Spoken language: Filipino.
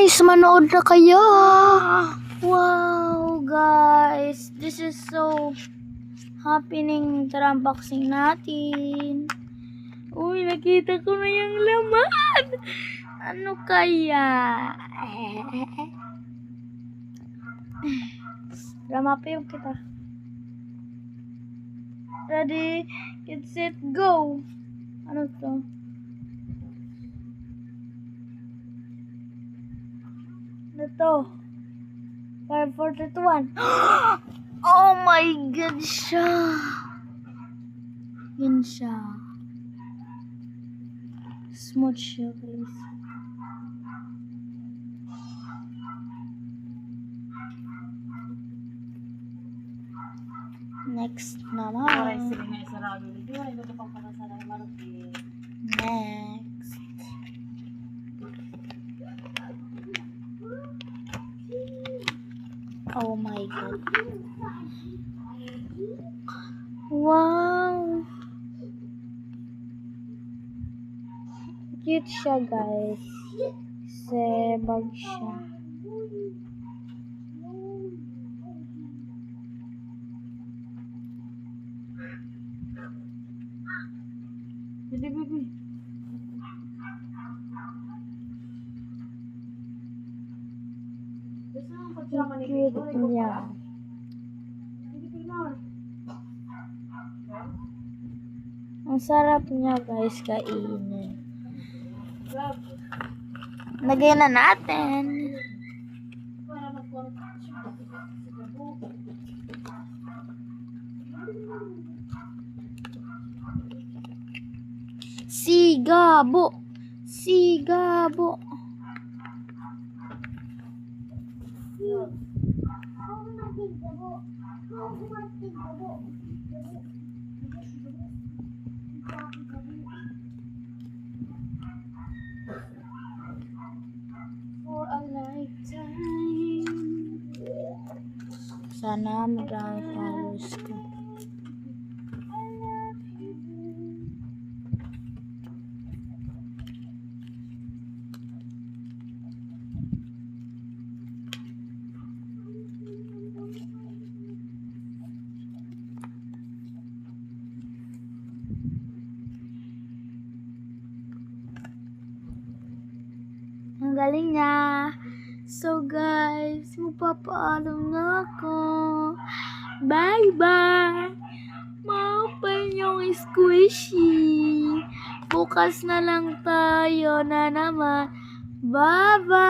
Guys, manood na kayo. Wow, guys. This is so happening. Tara, unboxing natin. Uy, nakita ko na yung laman. Ano kaya? Drama pa yung kita. Ready, get set, go. Ano to? Ano to? 5421. Oh my God siya. Yun siya. Smooth siya, guys. Next naman. Next. Oh my God. Wow. Cute siya, guys. Sebag siya. Jadi baby. Cute niya. Ang sarap niya, guys, kainin. Lagay na natin. Sigabo. Sigabo. For a lifetime. Sana marami followers ko. Ang galing niya. So guys, magpapaalam na ako. Bye-bye. Maupay yung squishy. Bukas na lang tayo na naman. Bye-bye.